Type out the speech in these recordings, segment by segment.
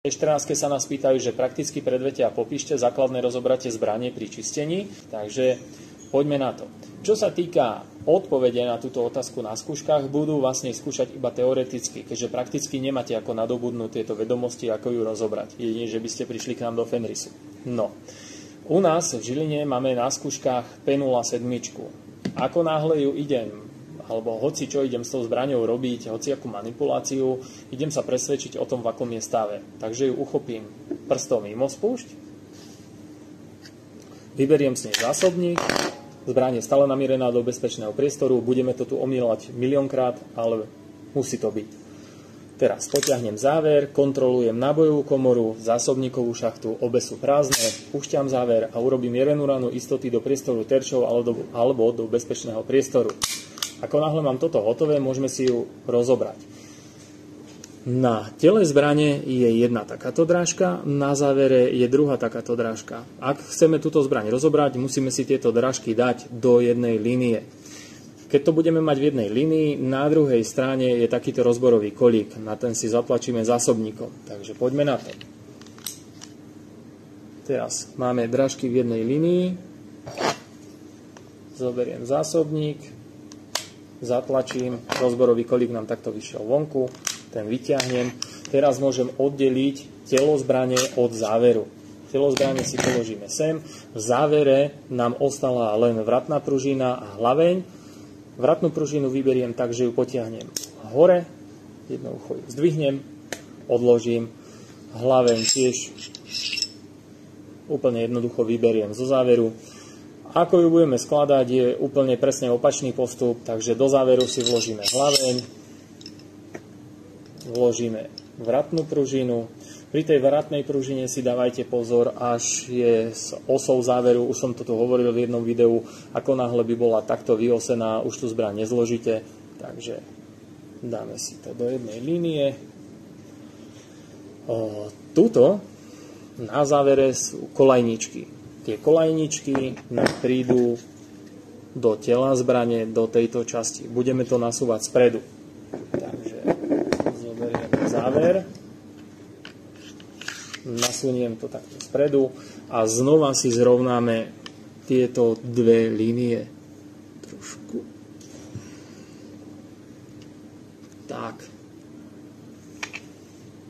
14 sa nás pýtajú, že prakticky predvete a popíšte základné rozobratie zbrane pri čistení, takže poďme na to. Čo sa týka odpovede na túto otázku na skúškach, budú vlastne skúšať iba teoreticky, keďže prakticky nemáte ako nadobudnúť tieto vedomosti, ako ju rozobrať. Jedine, že by ste prišli k nám do Fenrisu. No, u nás v Žiline máme na skúškach P07. Ako náhle ju idem, alebo hoci čo idem s tou zbraňou robiť, hoci akú manipuláciu, idem sa presvedčiť o tom, v akom je stave. Takže ju uchopím prstom mimo spúšť, vyberiem z nej zásobník, zbraň je stále namierená do bezpečného priestoru, budeme to tu omieľať miliónkrát, ale musí to byť. Teraz potiahnem záver, kontrolujem nábojovú komoru, zásobníkovú šachtu, obe sú prázdne, púšťam záver a urobím jedenú ranu istoty do priestoru terčov alebo do bezpečného priestoru. Ako náhle mám toto hotové, môžeme si ju rozobrať. Na tele zbrane je jedna takáto drážka, na závere je druhá takáto drážka. Ak chceme túto zbraň rozobrať, musíme si tieto drážky dať do jednej línie. Keď to budeme mať v jednej línii, na druhej strane je takýto rozborový kolík. Na ten si zatlačíme zásobníkom. Takže poďme na to. Teraz máme drážky v jednej línii. Zoberiem zásobník. Zatlačím, rozborový kolík nám takto vyšiel vonku, ten vyťahnem. Teraz môžem oddeliť telo zbrane od záveru. Telo zbrane si položíme sem. V závere nám ostala len vratná pružina a hlaveň. Vratnú pružinu vyberiem tak, že ju potiahnem hore, jednoducho ju zdvihnem, odložím. Hlaveň tiež úplne jednoducho vyberiem zo záveru. Ako ju budeme skladať, je úplne presne opačný postup, takže do záveru si vložíme hlaveň, vložíme vratnú pružinu. Pri tej vratnej pružine si dávajte pozor, až je s osou záveru, už som to tu hovoril v jednom videu, ako náhle by bola takto vyosená, už tú zbraň nezložíte, takže dáme si to do jednej línie. Tuto na závere sú kolajničky. Tie kolajničky nám prídu do tela zbrane, do tejto časti. Budeme to nasúvať spredu. Takže zoberiem záver, nasuniem to takto spredu a znova si zrovnáme tieto dve línie. Trošku. Tak.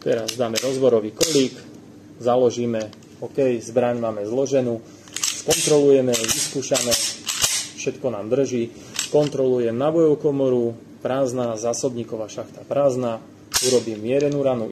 Teraz dáme rozborový kolík, založíme. OK, zbraň máme zloženú, skontrolujeme, vyskúšame, všetko nám drží, kontrolujem nábojovú komoru, prázdna, zásobníková šachta prázdna, urobím mierenú ranu